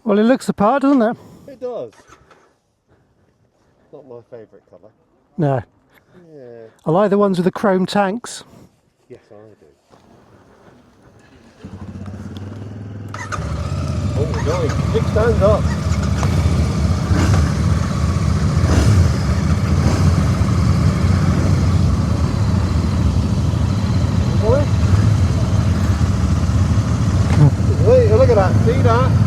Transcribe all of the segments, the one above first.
Well, it looks the part, doesn't it? It does. Not my favourite colour. No. Yeah. I like the ones with the chrome tanks. Yes, I do. Oh my God, kickstand up. Wait, look at that, see that?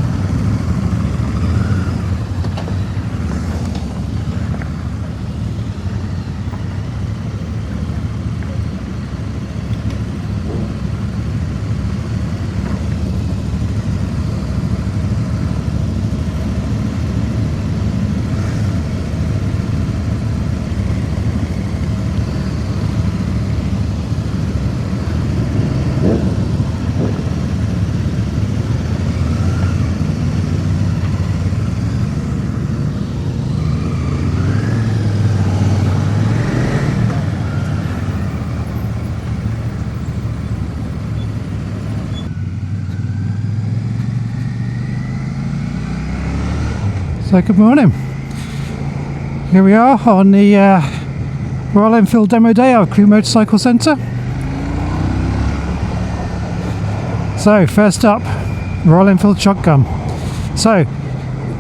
So good morning. Here we are on the Royal Enfield Demo Day at Crewe Motorcycle Centre. So first up, Royal Enfield Shotgun. So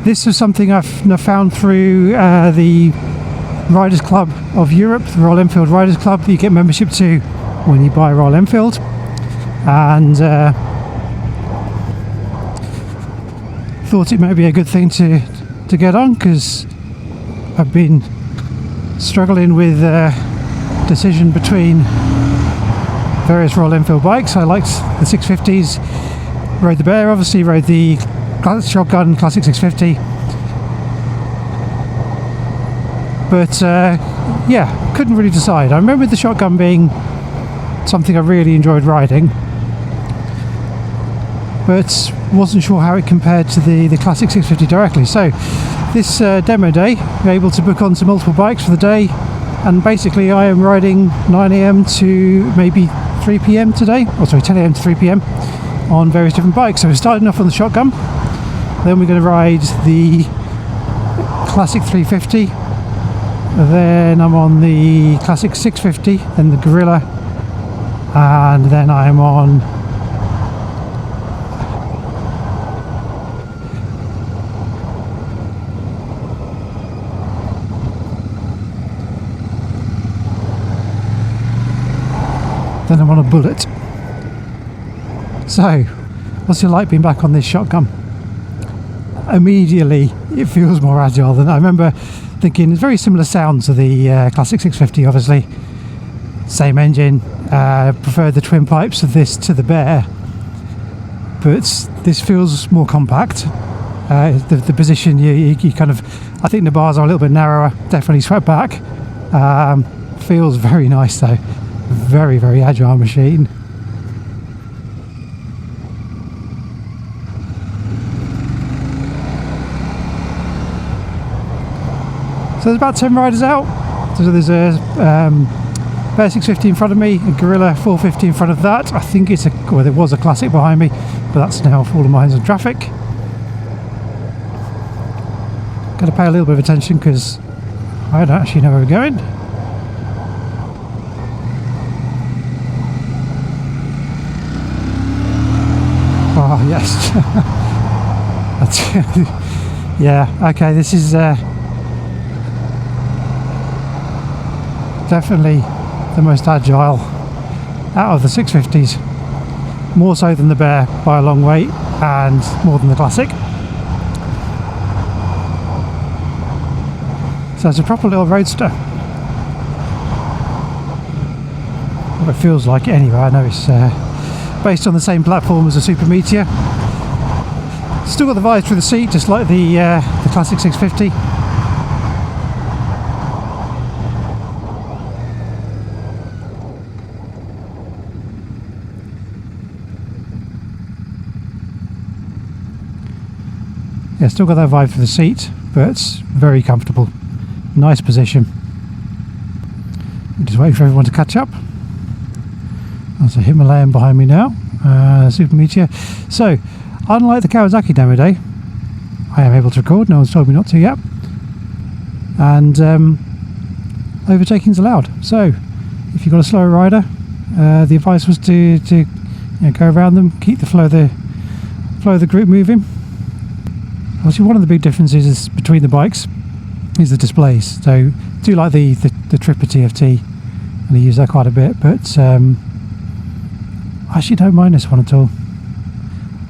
this is something I've found through the Riders Club of Europe, the Royal Enfield Riders Club that you get membership to when you buy Royal Enfield. And thought it might be a good thing to get on, because I've been struggling with decision between various Royal Enfield bikes. I liked the 650s, rode the Bear, obviously rode the Shotgun Classic 650, but yeah, couldn't really decide. I remember the Shotgun being something I really enjoyed riding, but wasn't sure how it compared to the Classic 650 directly. So this demo day, you're able to book onto multiple bikes for the day, and basically I am riding 9 AM to maybe 3 PM today, or sorry, 10 AM to 3 PM on various different bikes. So we're starting off on the Shotgun, then we're going to ride the Classic 350, then I'm on the Classic 650, then the Guerrilla, and then I'm on a Bullet. So, what's it like being back on this Shotgun? Immediately, it feels more agile than I remember thinking. It's very similar sound to the Classic 650, obviously. Same engine. Prefer the twin pipes of this to the Bear, but this feels more compact. The position, you kind of, I think the bars are a little bit narrower, definitely swept back. Feels very nice though. Very, very agile machine. So there's about 10 riders out. So there's a Bear 650 in front of me, a Guerrilla 450 in front of that. I think it's well, there was a Classic behind me, but that's now fallen behind some traffic. Got to pay a little bit of attention because I don't actually know where we're going. Oh yes. Yeah, okay, this is definitely the most agile out of the 650s, more so than the Bear by a long way, and more than the Classic. So it's a proper little roadster. Well, it feels like it anyway. I know it's based on the same platform as a Super Meteor. Still got the vibes through the seat, just like the Classic 650. Yeah, still got that vibe through the seat, but it's very comfortable. Nice position. Just waiting for everyone to catch up. There's a Himalayan behind me now, Super Meteor. So, unlike the Kawasaki Demo Day, I am able to record, no one's told me not to yet. And overtaking's allowed. So if you've got a slower rider, the advice was to go around them, keep the flow of the group moving. Obviously, one of the big differences is between the bikes is the displays. So I do like the Tripper TFT, and I use that quite a bit, but I actually don't mind this one at all.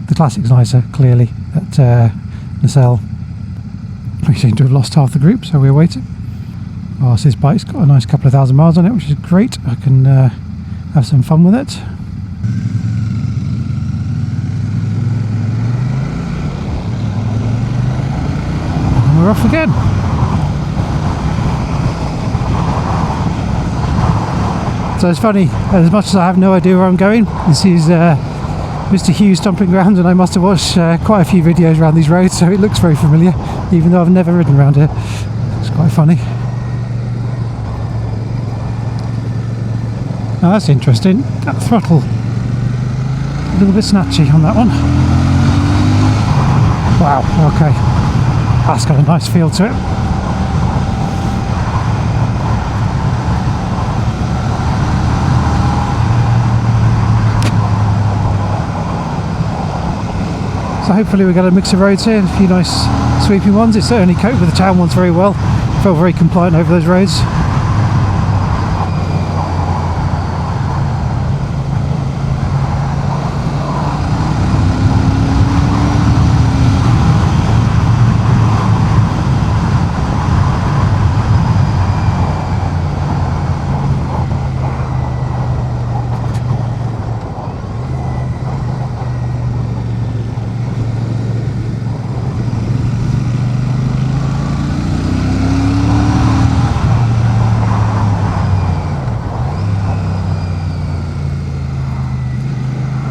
The Classic's nicer, clearly, at Nacelle. We seem to have lost half the group, so we're waiting. Oh, so this bike's got a nice couple of thousand miles on it, which is great. I can have some fun with it. And we're off again. So it's funny, as much as I have no idea where I'm going, this is Mr. Hughes stomping around, and I must have watched quite a few videos around these roads, so it looks very familiar, even though I've never ridden around here. It's quite funny. Now that's interesting. That throttle, a little bit snatchy on that one. Wow, okay. That's got a nice feel to it. So hopefully we get a mix of roads here, a few nice sweeping ones. It certainly coped with the town ones very well. Felt very compliant over those roads.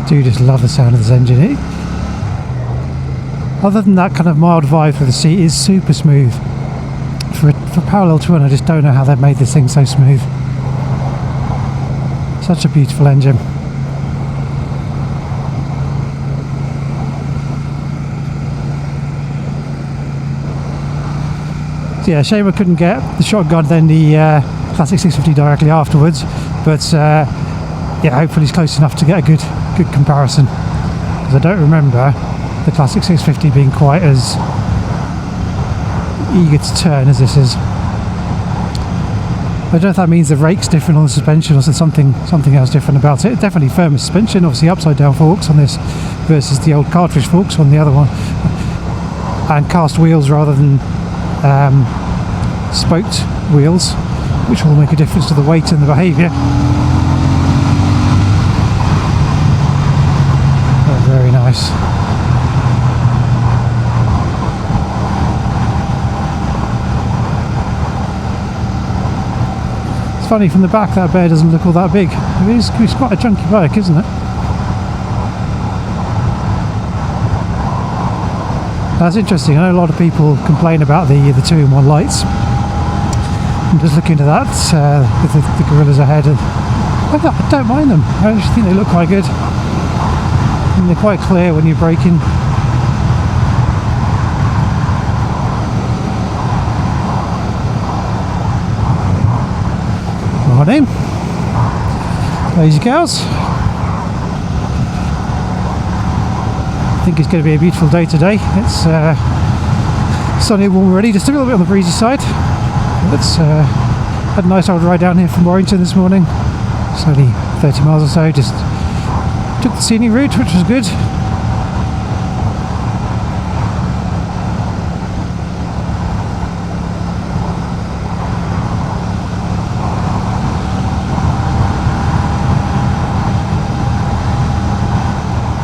Do just love the sound of this engine. Other than that kind of mild vibe for the seat, is super smooth. For parallel twin, I just don't know how they've made this thing so smooth. Such a beautiful engine. So yeah, shame I couldn't get the Shotgun then the Classic 650 directly afterwards, but yeah, hopefully it's close enough to get a good comparison, because I don't remember the Classic 650 being quite as eager to turn as this is. I don't know if that means the rake's different on the suspension, or something else different about it. Definitely firmer suspension, obviously upside down forks on this versus the old cartridge forks on the other one, and cast wheels rather than spoked wheels, which will make a difference to the weight and the behaviour. Very nice. It's funny, from the back that bear doesn't look all that big. It's quite a chunky bike, isn't it? That's interesting. I know a lot of people complain about the 2-in-1 lights. I'm just looking at that with the Guerrillas ahead, and I don't mind them. I actually think they look quite good. And they're quite clear when you're braking. Morning, lazy cows. I think it's going to be a beautiful day today. It's sunny, warm already, just a little bit on the breezy side. It's had a nice old ride down here from Warrington this morning. It's only 30 miles or so, just took the scenic route, which was good.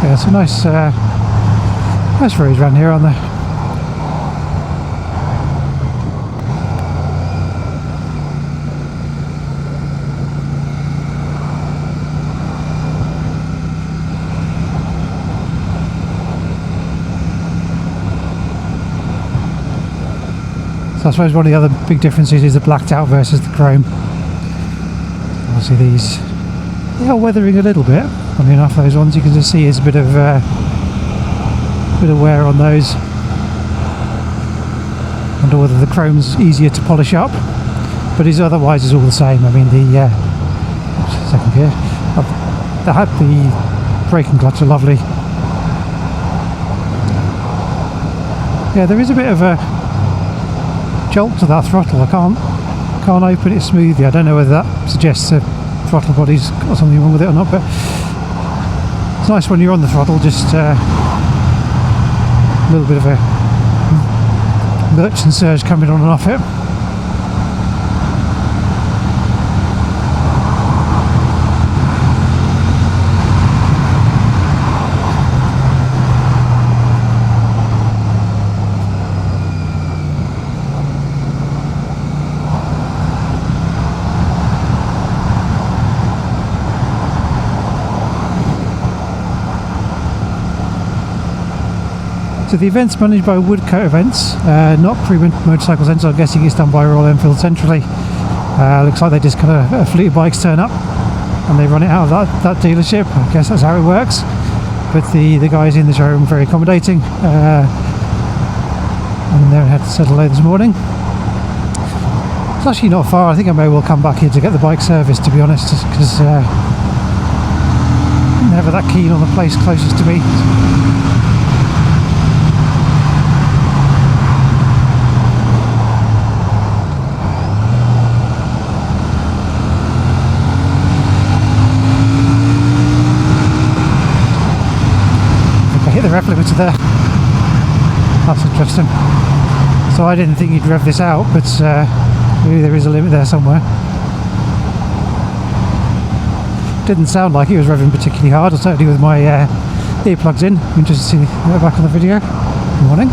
Yeah, some nice roads around here, aren't there? So I suppose one of the other big differences is the blacked out versus the chrome. Obviously these, they are weathering a little bit. Funny enough, those ones you can just see is a bit of wear on those. wonder whether the chrome's easier to polish up, but otherwise is all the same. I mean, the second gear, the braking clutch are lovely. Yeah, there is a bit of a jolt to that throttle. I can't open it smoothly. I don't know whether that suggests the throttle body's got something wrong with it or not, but it's nice when you're on the throttle, just a little bit of a lurch and surge coming on and off it. So the event's managed by Woodcote Events, not Crewe Motorcycle Centre. I'm guessing it's done by Royal Enfield centrally. Looks like they just kind of a fleet of bikes turn up and they run it out of that dealership. I guess that's how it works. But the guys in the showroom are very accommodating, and they had to settle low this morning. It's actually not far. I think I may well come back here to get the bike serviced, to be honest, because I'm never that keen on the place closest to me. The rev limiter there. That's interesting. So I didn't think you'd rev this out, but maybe there is a limit there somewhere. Didn't sound like it was revving particularly hard, certainly with my earplugs in. I'm interested to see that back on the video. Good morning.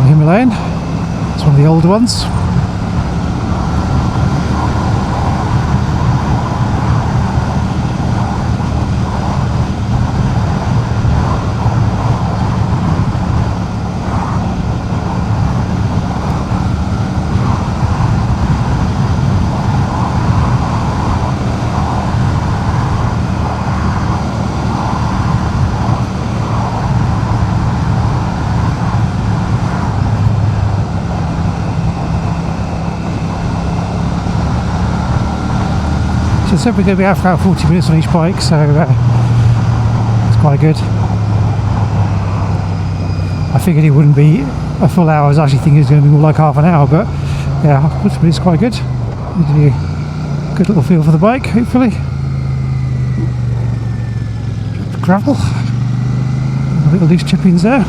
Himalayan. It's one of the older ones. So it said we're going to be out for about 40 minutes on each bike, so it's quite good. I figured it wouldn't be a full hour. I was actually thinking it was going to be more like half an hour, but yeah, 40 minutes is quite good. Give you a good little feel for the bike, hopefully. Gravel, a little loose chippings there.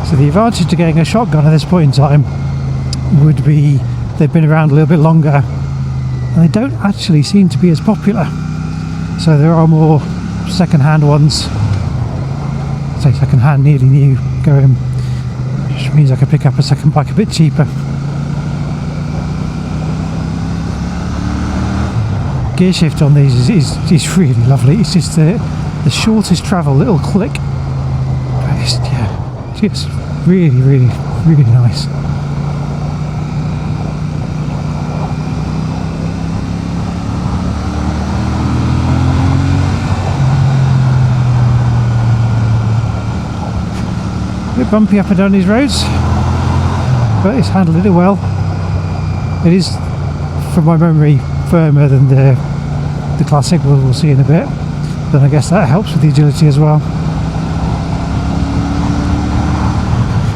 So the advantage to getting a shotgun at this point in time would be they've been around a little bit longer and they don't actually seem to be as popular. So there are more second-hand ones, say second-hand, nearly new, going, which means I can pick up a second bike a bit cheaper. Gear shift on these is really lovely. It's just the shortest travel little click. But it's really, really, really nice. A bit bumpy up and down these roads, but it's handled it well. It is, from my memory, firmer than the Classic. We'll see in a bit, but I guess that helps with the agility as well.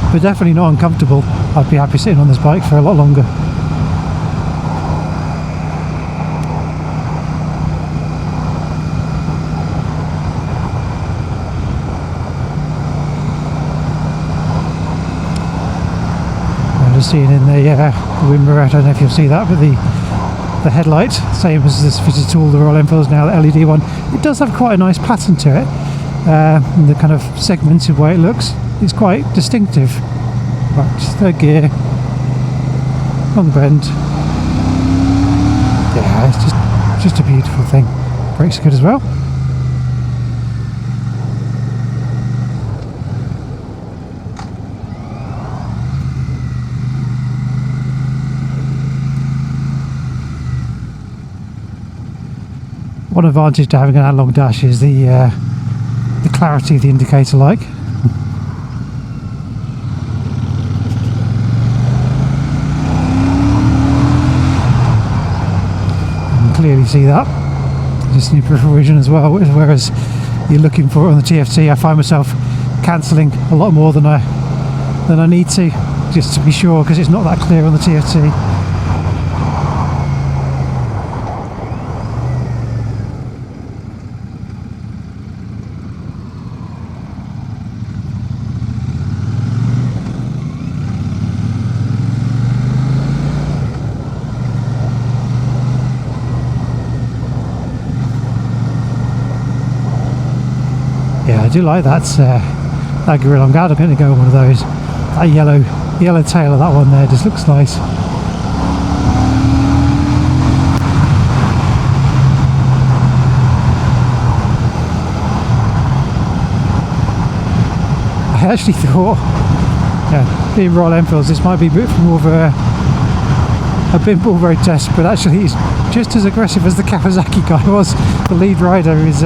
But definitely not uncomfortable. I'd be happy sitting on this bike for a lot longer. seeing in the wind mirror. I don't know if you'll see that, but the headlight, same as this fitted to all the Royal Enfields now, the LED one, it does have quite a nice pattern to it. And the kind of segmented way it looks, it's quite distinctive. Right, third gear, on the bend. Yeah, it's just a beautiful thing. Brakes are good as well. One advantage to having an analog dash is the clarity of the indicator light. You can clearly see that. Just in your peripheral vision as well, whereas you're looking for it on the TFT. I find myself cancelling a lot more than I need to, just to be sure, because it's not that clear on the TFT. Yeah, I do like that Guerrilla. I'm glad I'm going to go with one of those. That yellow tail of that one there just looks nice. I actually thought, being Royal Enfields, this might be a bit more of a pinball road test, but actually he's just as aggressive as the Kawasaki guy was. The lead rider is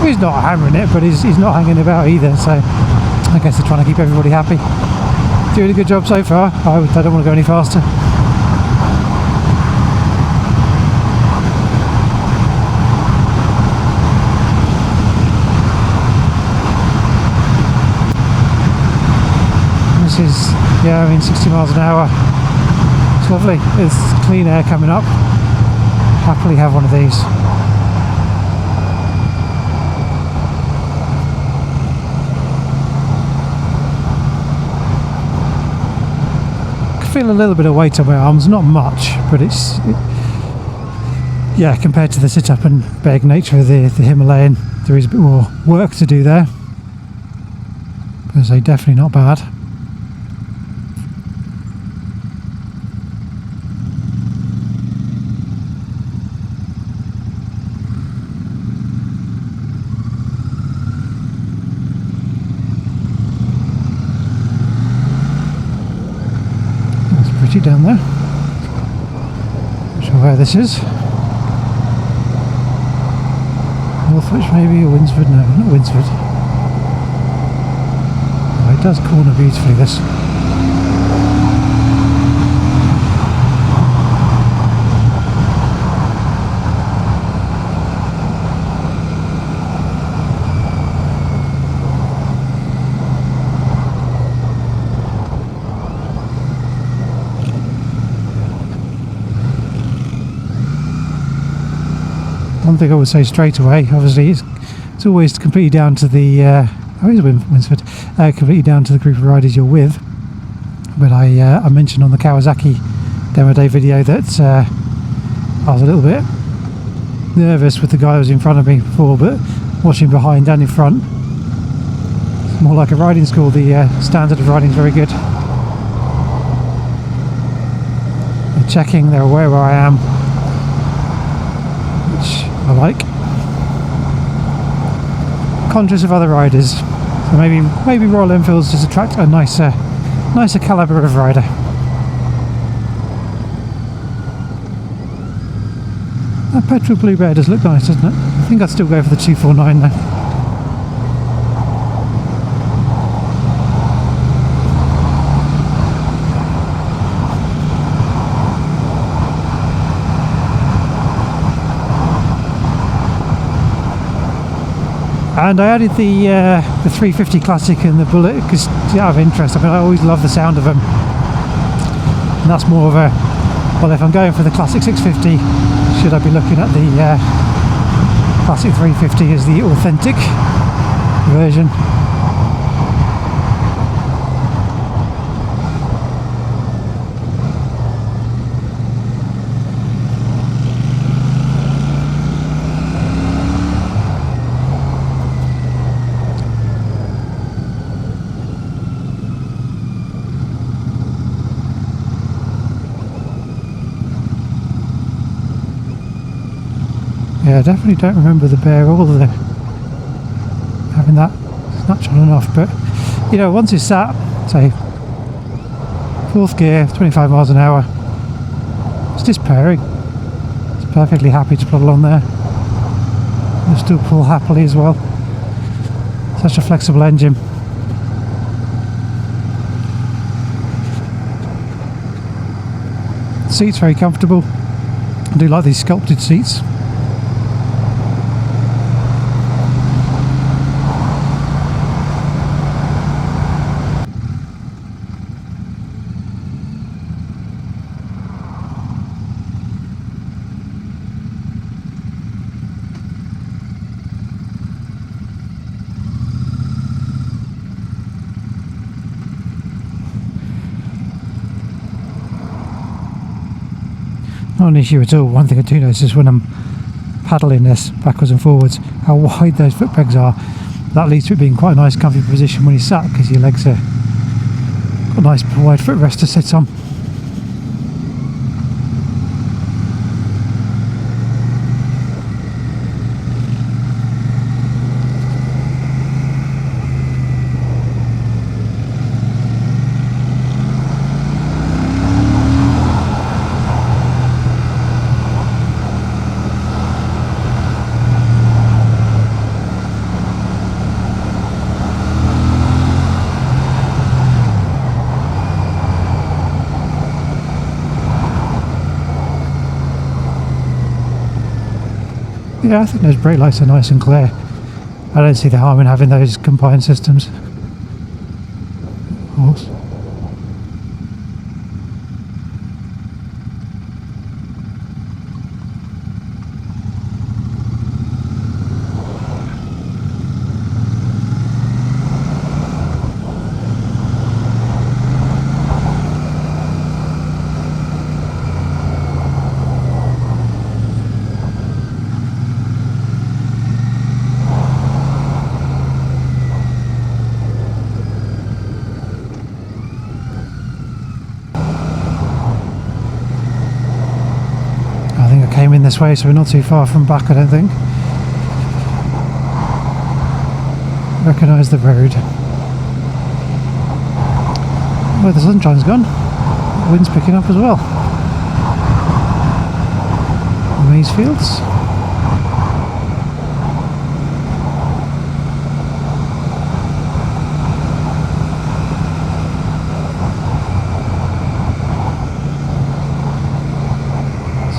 he's not hammering it, but he's not hanging about either, so I guess they're trying to keep everybody happy. Doing a good job so far. I don't want to go any faster. This is, 60 miles an hour. It's lovely. It's clean air coming up. Happily have one of these. Feel a little bit of weight on my arms, not much, but compared to the sit-up and beg nature of the Himalayan, there is a bit more work to do there, but I say definitely not bad. Down there. Not sure where this is. Northwich maybe, or Winsford? No, not Winsford. Oh, it does corner beautifully, this. One thing I would say straight away, obviously, it's always completely down to the Winsford, completely down to the group of riders you're with. But I mentioned on the Kawasaki demo day video that I was a little bit nervous with the guy that was in front of me before, but watching behind and in front, it's more like a riding school. The standard of riding is very good. They're checking, they're aware where I am, which I like. Conscious of other riders, so maybe Royal Enfields just attract a nicer calibre of rider. That petrol blue bear does look nice, doesn't it? I think I'd still go for the 249 though. And I added the 350 Classic and the Bullet because out of interest. I mean, I always love the sound of them, and that's more of a, well, if I'm going for the Classic 650, should I be looking at the Classic 350 as the authentic version? Yeah, I definitely don't remember the bear or the having that snatch on and off, but you know, once it's sat, say, 4th gear, 25 miles an hour, it's just purring. It's perfectly happy to put along there. It'll still pull happily as well. Such a flexible engine. Seat's very comfortable. I do like these sculpted seats. Not an issue at all. One thing I do notice is when I'm paddling this backwards and forwards, how wide those foot pegs are. That leads to it being quite a nice comfy position when you sat, because your legs are got a nice wide footrest to sit on. Yeah, I think those brake lights are nice and clear. I don't see the harm in having those combined systems. Of course. Came in this way, so we're not too far from back, I don't think. Recognise the road. Well, the sunshine's gone. The wind's picking up as well. Maize fields.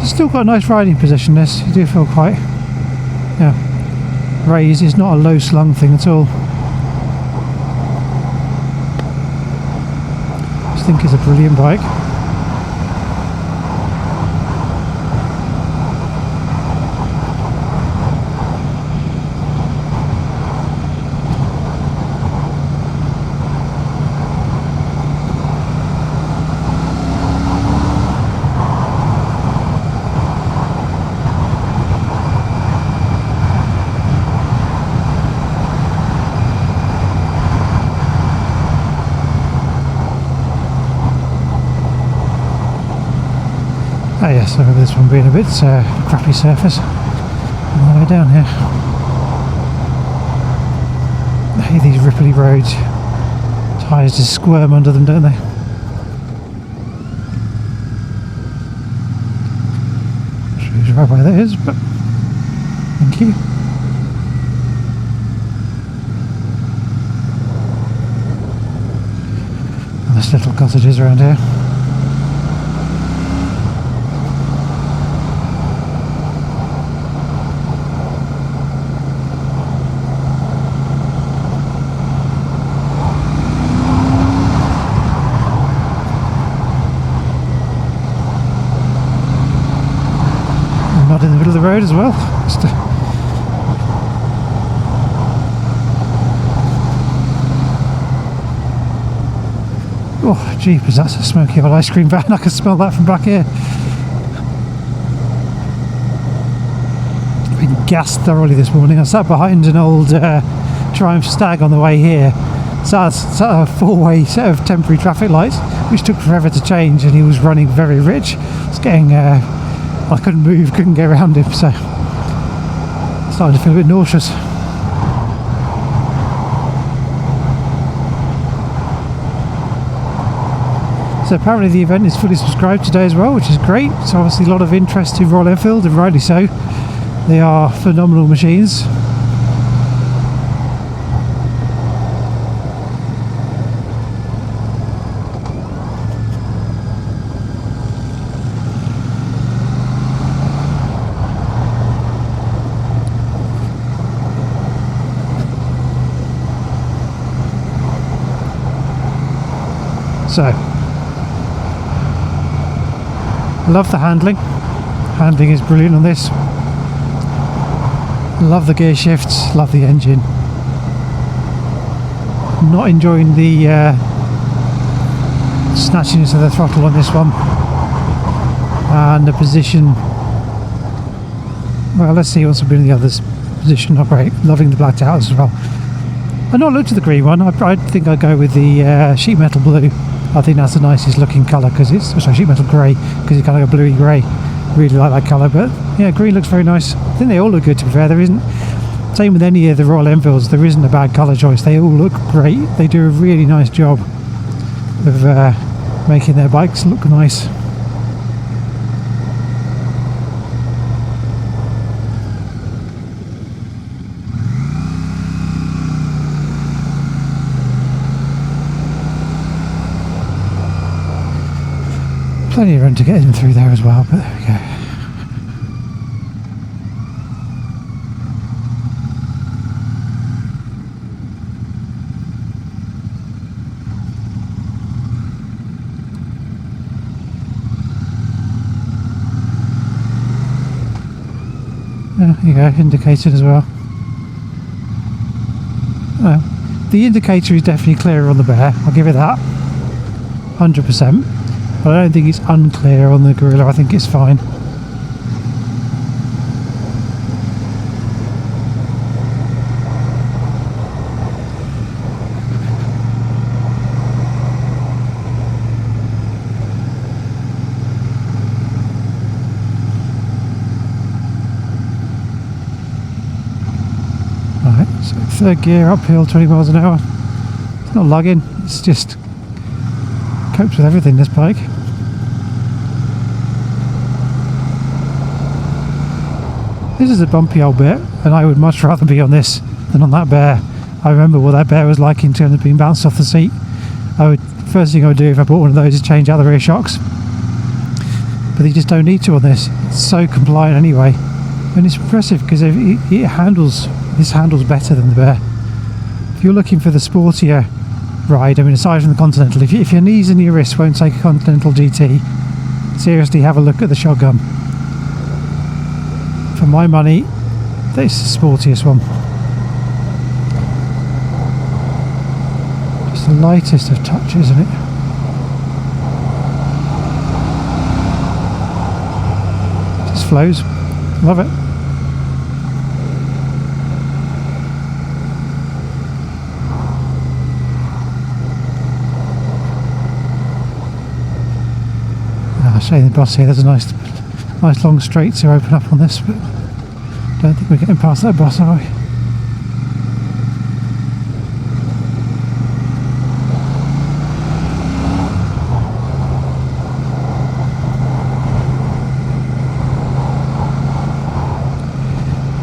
Still got a nice riding position, this. You do feel quite, yeah, raised. It's not a low slung thing at all. I just think it's a brilliant bike. Oh yes, I remember this one being a bit crappy surface on the way down here. I hate these ripply roads. Tyres just squirm under them, don't they? Not sure whose right way that is, but thank you. And there's little cottages around here. Not in the middle of the road as well. Oh, jeepers, that's a smoky old ice cream van. I can smell that from back here. I've been gassed thoroughly this morning. I sat behind an old Triumph Stag on the way here. So it's a four-way set of temporary traffic lights, which took forever to change, and he was running very rich. It's getting I couldn't move, couldn't get around him, so Starting to feel a bit nauseous. So apparently the event is fully subscribed today as well, which is great. So obviously a lot of interest in Royal Enfield, and rightly so. They are phenomenal machines. So, I love the handling. Handling is brilliant on this. Love the gear shifts, love the engine. Not enjoying the snatchiness of the throttle on this one. And the position. Well, let's see what's been in the others. Position operate. Loving the blacked out as well. I've not looked at the green one. I think I'd go with the sheet metal blue. I think that's the nicest looking colour because it's sheet metal grey, because it's kind of like a bluey grey. Really like that colour, but yeah, green looks very nice. I think they all look good, to be fair. There isn't, same with any of the Royal Enfields, there isn't a bad colour choice. They all look great. They do a really nice job of making their bikes look nice. Plenty of room to get in through there as well, but there we go. Yeah, there you go, indicated as well. The indicator is definitely clearer on the Bear, I'll give it that, 100%. But I don't think it's unclear on the Guerrilla, I think it's fine. Right, so third gear uphill, 20 miles an hour. It's not lugging, it's just copes with everything, this bike. This is a bumpy old bit, and I would much rather be on this than on that Bear. I remember what that Bear was like in terms of being bounced off the seat. First thing I would do if I bought one of those is change out the rear shocks. But you just don't need to on this. It's so compliant anyway. And it's impressive because this handles better than the Bear. If you're looking for the sportier ride, I mean, aside from the Continental, if your knees and your wrists won't take a Continental GT, seriously have a look at the Shotgun. For my money, this is the sportiest one. Just the lightest of touches, isn't it? Just flows. Love it. I'll show you the bus here. There's a nice long straight to open up on this, but I don't think we're getting past that bus, are we?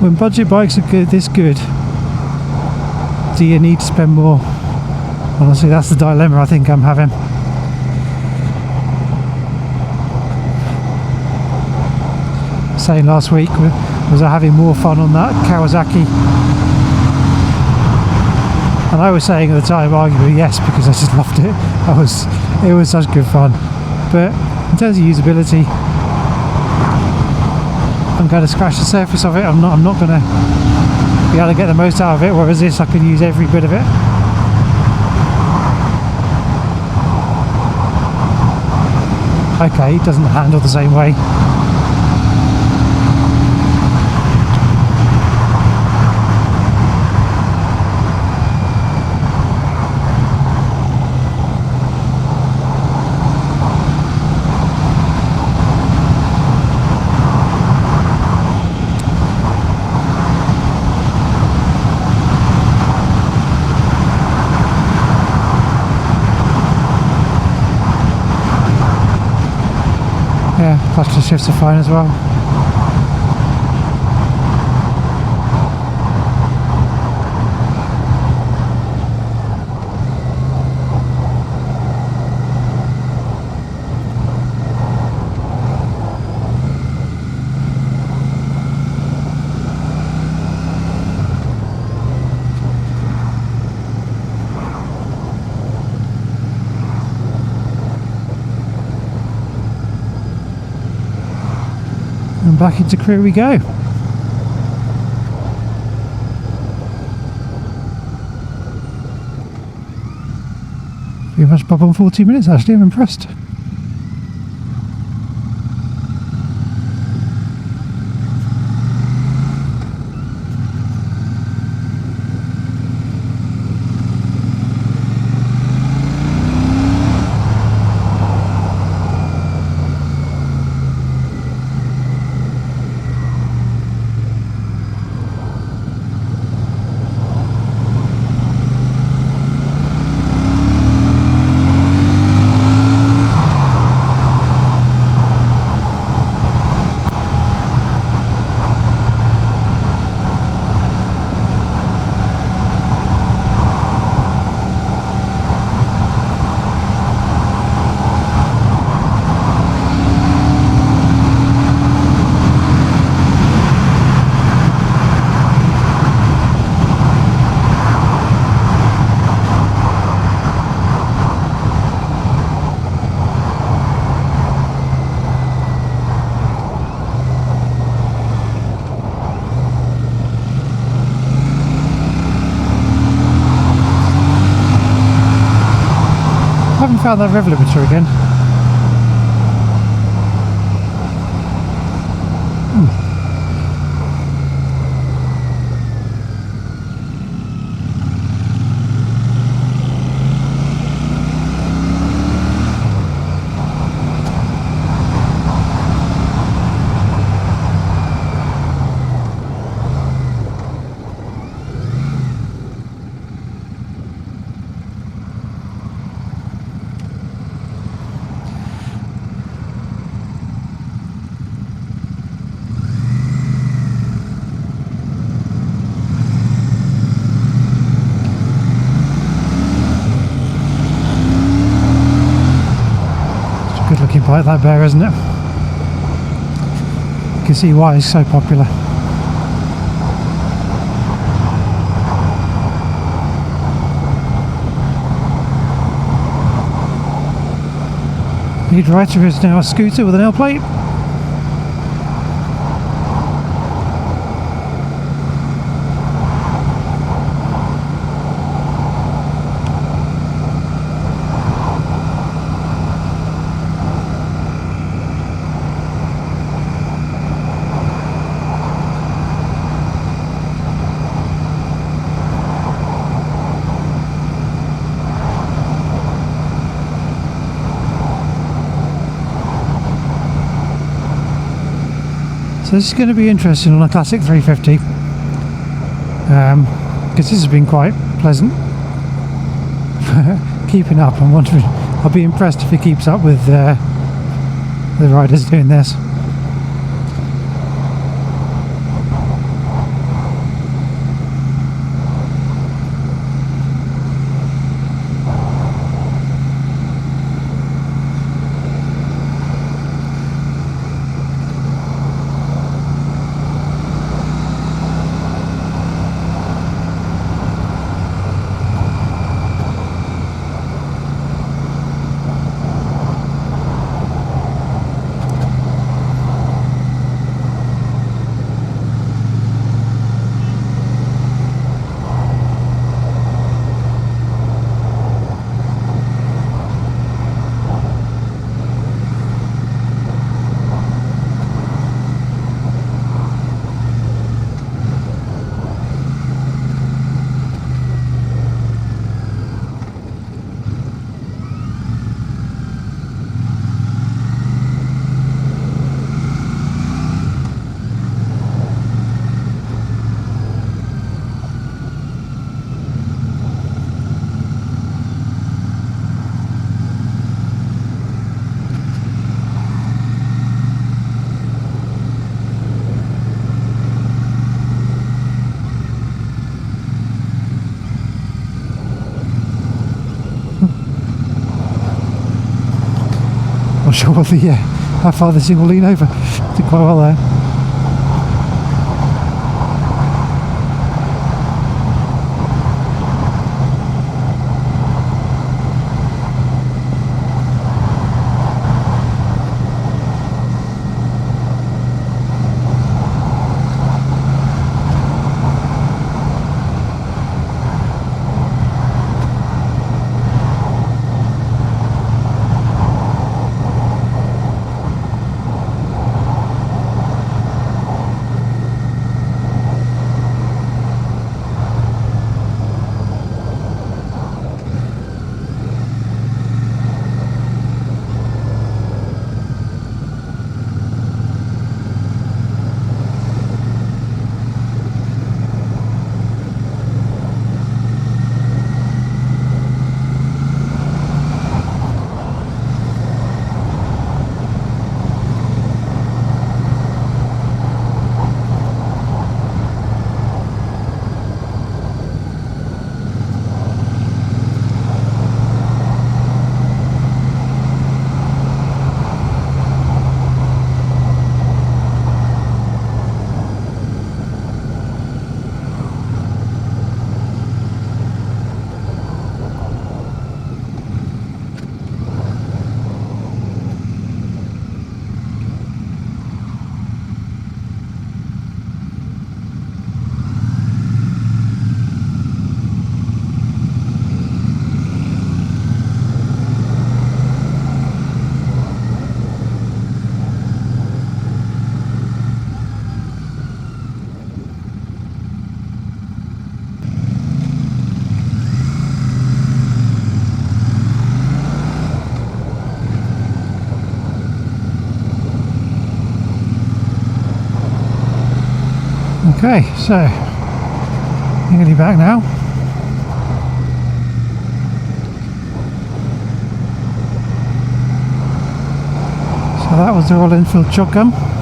When budget bikes are this good, do you need to spend more? Honestly, that's the dilemma I think I'm having. Saying last week, was I having more fun on that Kawasaki? And I was saying at the time, arguably yes, because I just loved it. It was such good fun. But in terms of usability, I'm going to scratch the surface of it. I'm not going to be able to get the most out of it. Whereas this, I can use every bit of it. Okay, it doesn't handle the same way. Clutch shifts are fine as well. And back into Crewe we go. Pretty much pop on 40 minutes actually, I'm impressed. I haven't found that rev limiter again. Good looking bike that bear, isn't it? You can see why it's so popular. Lead writer is now a scooter with an L plate. So this is going to be interesting on a Classic 350 because this has been quite pleasant keeping up. I'm wondering, I'll be impressed if he keeps up with the riders doing this. not sure what how far this thing will lean over. Did quite well there. Okay, so nearly back now. So that was the Royal Enfield Shotgun.